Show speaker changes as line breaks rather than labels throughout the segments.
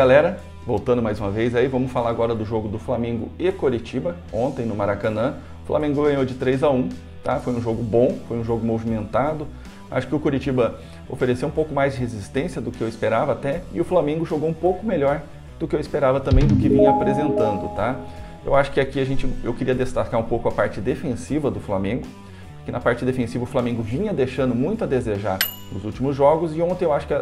galera, voltando mais uma vez aí, vamos falar agora do jogo do Flamengo e Coritiba, ontem no Maracanã. O Flamengo ganhou de 3-1, tá? Foi um jogo bom, foi um jogo movimentado. Acho que o Coritiba ofereceu um pouco mais de resistência do que eu esperava até, e o Flamengo jogou um pouco melhor do que eu esperava também, do que vinha apresentando, tá? Eu acho que aqui eu queria destacar um pouco a parte defensiva do Flamengo, que na parte defensiva o Flamengo vinha deixando muito a desejar nos últimos jogos, e ontem eu acho que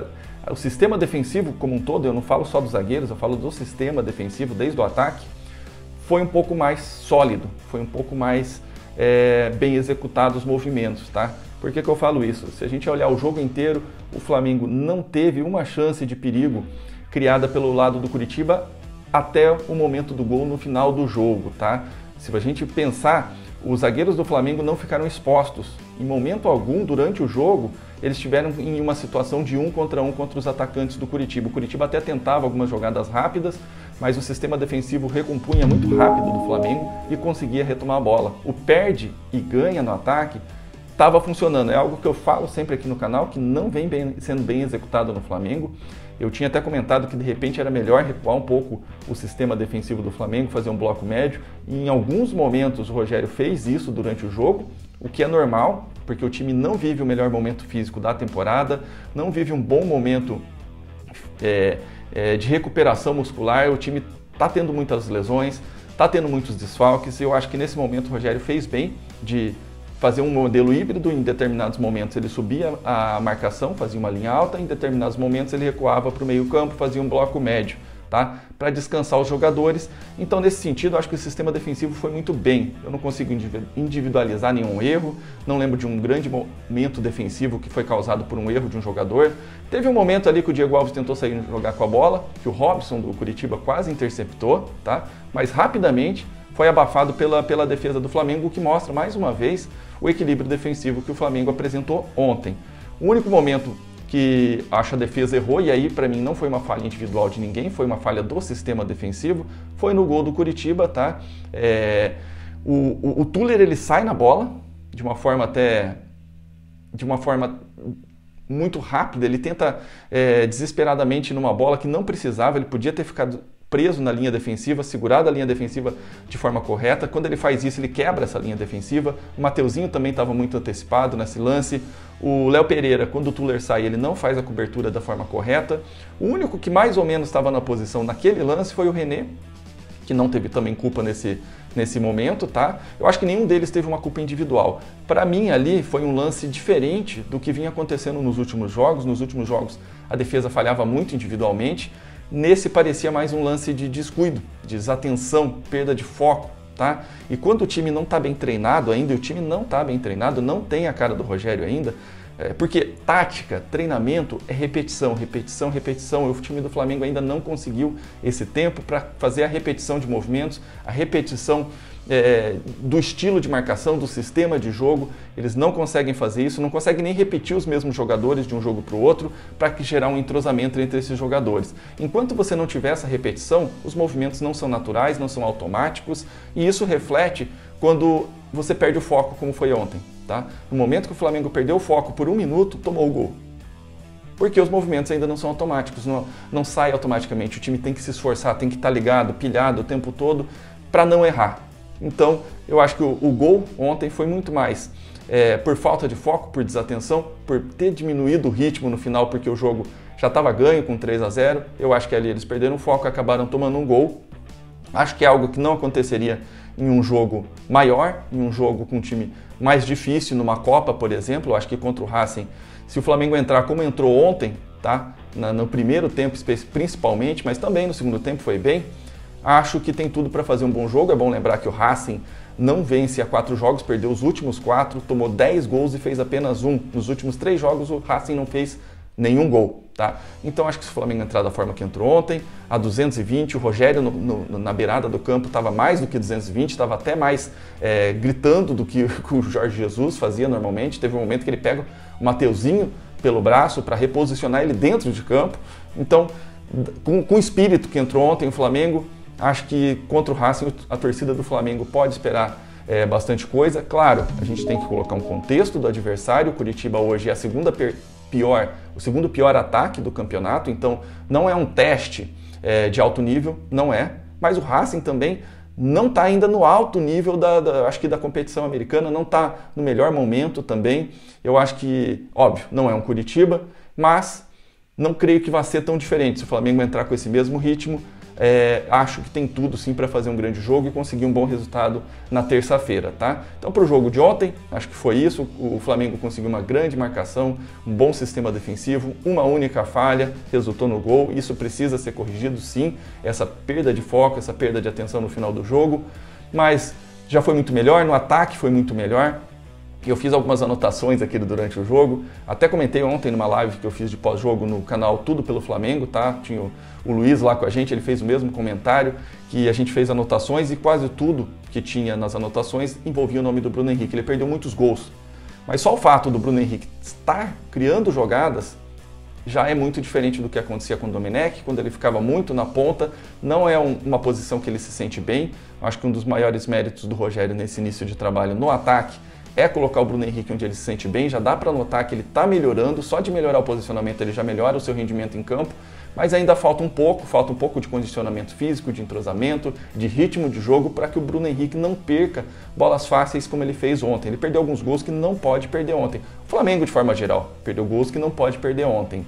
o sistema defensivo como um todo, eu não falo só dos zagueiros, eu falo do sistema defensivo desde o ataque, foi um pouco mais sólido, foi um pouco mais bem executado os movimentos, tá? Por que eu falo isso? Se a gente olhar o jogo inteiro, o Flamengo não teve uma chance de perigo criada pelo lado do Coritiba até o momento do gol no final do jogo, tá? Se a gente pensar, os zagueiros do Flamengo não ficaram expostos. Em momento algum, durante o jogo, eles estiveram em uma situação de 1 contra os atacantes do Coritiba. O Coritiba até tentava algumas jogadas rápidas, mas o sistema defensivo recompunha muito rápido do Flamengo e conseguia retomar a bola. O perde e ganha no ataque estava funcionando. É algo que eu falo sempre aqui no canal, que não vem sendo bem executado no Flamengo. Eu tinha até comentado que de repente era melhor recuar um pouco o sistema defensivo do Flamengo, fazer um bloco médio, e em alguns momentos o Rogério fez isso durante o jogo, o que é normal, porque o time não vive o melhor momento físico da temporada, não vive um bom momento de recuperação muscular, o time está tendo muitas lesões, está tendo muitos desfalques, e eu acho que nesse momento o Rogério fez bem de fazer um modelo híbrido. Em determinados momentos ele subia a marcação, fazia uma linha alta, em determinados momentos ele recuava para o meio campo, fazia um bloco médio, tá? Para descansar os jogadores. Então, nesse sentido, eu acho que o sistema defensivo foi muito bem. Eu não consigo individualizar nenhum erro, não lembro de um grande momento defensivo que foi causado por um erro de um jogador. Teve um momento ali que o Diego Alves tentou sair jogar com a bola, que o Robson do Coritiba quase interceptou, tá? Mas rapidamente foi abafado pela defesa do Flamengo, o que mostra mais uma vez o equilíbrio defensivo que o Flamengo apresentou ontem. O único momento que acho a defesa errou, e aí para mim não foi uma falha individual de ninguém, foi uma falha do sistema defensivo, foi no gol do Coritiba, tá? O Tuller ele sai na bola de uma forma muito rápida, ele tenta desesperadamente numa bola que não precisava, ele podia ter ficado preso na linha defensiva, segurado a linha defensiva de forma correta. Quando ele faz isso, ele quebra essa linha defensiva. O Mateuzinho também estava muito antecipado nesse lance. O Léo Pereira, quando o Tuller sai, ele não faz a cobertura da forma correta. O único que mais ou menos estava na posição naquele lance foi o René, que não teve também culpa nesse momento, tá? Eu acho que nenhum deles teve uma culpa individual. Para mim, ali foi um lance diferente do que vinha acontecendo nos últimos jogos. Nos últimos jogos, a defesa falhava muito individualmente. Nesse parecia mais um lance de descuido, de desatenção, perda de foco, tá? E quando o time não está bem treinado ainda, e o time não está bem treinado, não tem a cara do Rogério ainda, porque tática, treinamento é repetição, repetição, repetição. E o time do Flamengo ainda não conseguiu esse tempo para fazer a repetição de movimentos, a repetição do estilo de marcação, do sistema de jogo. Eles não conseguem fazer isso, não conseguem nem repetir os mesmos jogadores de um jogo para o outro para gerar um entrosamento entre esses jogadores. Enquanto você não tiver essa repetição, os movimentos não são naturais, não são automáticos, e isso reflete quando você perde o foco, como foi ontem, tá? No momento que o Flamengo perdeu o foco por 1 minuto, tomou o gol. Porque os movimentos ainda não são automáticos, não sai automaticamente. O time tem que se esforçar, tem que estar ligado, pilhado o tempo todo para não errar. Então, eu acho que o gol ontem foi muito mais por falta de foco, por desatenção, por ter diminuído o ritmo no final, porque o jogo já estava ganho com 3-0. Eu acho que ali eles perderam o foco, acabaram tomando um gol. Acho que é algo que não aconteceria em um jogo maior, em um jogo com um time mais difícil, numa Copa, por exemplo. Eu acho que contra o Racing, se o Flamengo entrar como entrou ontem, tá? No primeiro tempo principalmente, mas também no segundo tempo foi bem, acho que tem tudo para fazer um bom jogo. É bom lembrar que o Racing não vence há 4 jogos, perdeu os últimos 4, tomou 10 gols e fez apenas 1. Nos últimos 3 jogos o Racing não fez nenhum gol, tá? Então acho que se o Flamengo entrar da forma que entrou ontem, a 220, o Rogério na beirada do campo estava mais do que 220, estava até mais gritando do que o Jorge Jesus fazia normalmente. Teve um momento que ele pega o Mateuzinho pelo braço para reposicionar ele dentro de campo. Então, com o espírito que entrou ontem o Flamengo, acho que contra o Racing a torcida do Flamengo pode esperar bastante coisa. Claro, a gente tem que colocar um contexto do adversário. O Coritiba hoje é o segundo pior ataque do campeonato, então não é um teste de alto nível, não é, mas o Racing também não está ainda no alto nível acho que da competição americana, não está no melhor momento também. Eu acho que, óbvio, não é um Curitiba, mas não creio que vai ser tão diferente. Se o Flamengo entrar com esse mesmo ritmo, acho que tem tudo sim para fazer um grande jogo e conseguir um bom resultado na terça-feira, tá? Então, para o jogo de ontem, acho que foi isso. O Flamengo conseguiu uma grande marcação, um bom sistema defensivo, uma única falha, resultou no gol. Isso precisa ser corrigido, sim, essa perda de foco, essa perda de atenção no final do jogo, mas já foi muito melhor, no ataque foi muito melhor. Eu fiz algumas anotações aqui durante o jogo, até comentei ontem numa live que eu fiz de pós-jogo no canal Tudo pelo Flamengo, tá? Tinha o Luiz lá com a gente, ele fez o mesmo comentário, que a gente fez anotações e quase tudo que tinha nas anotações envolvia o nome do Bruno Henrique. Ele perdeu muitos gols, mas só o fato do Bruno Henrique estar criando jogadas já é muito diferente do que acontecia com o Domenech, quando ele ficava muito na ponta. Não é uma posição que ele se sente bem. Acho que um dos maiores méritos do Rogério nesse início de trabalho no ataque é colocar o Bruno Henrique onde ele se sente bem. Já dá para notar que ele está melhorando, só de melhorar o posicionamento ele já melhora o seu rendimento em campo, mas ainda falta um pouco de condicionamento físico, de entrosamento, de ritmo de jogo para que o Bruno Henrique não perca bolas fáceis como ele fez ontem. Ele perdeu alguns gols que não pode perder ontem. O Flamengo, de forma geral, perdeu gols que não pode perder ontem,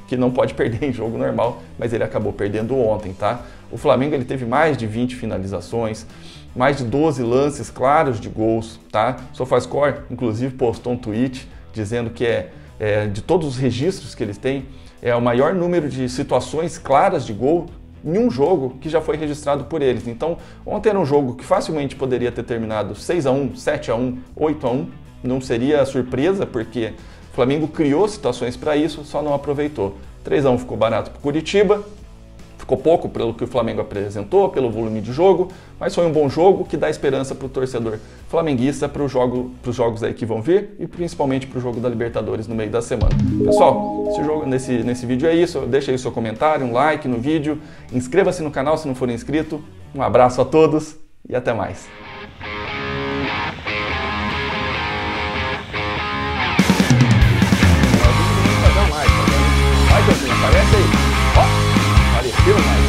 que não pode perder em jogo normal, mas ele acabou perdendo ontem, tá? O Flamengo ele teve mais de 20 finalizações, mais de 12 lances claros de gols, tá? O SofaScore, inclusive, postou um tweet dizendo que de todos os registros que eles têm, é o maior número de situações claras de gol em um jogo que já foi registrado por eles. Então, ontem era um jogo que facilmente poderia ter terminado 6-1, 7-1, 8-1. Não seria surpresa, porque o Flamengo criou situações para isso, só não aproveitou. 3-1 ficou barato para o Curitiba. Ficou pouco pelo que o Flamengo apresentou, pelo volume de jogo, mas foi um bom jogo que dá esperança para o torcedor flamenguista para os jogos aí que vão vir e principalmente para o jogo da Libertadores no meio da semana. Pessoal, nesse vídeo é isso. Deixa aí o seu comentário, um like no vídeo, inscreva-se no canal se não for inscrito. Um abraço a todos e até mais. Aparece aí. Ó, apareceu mais.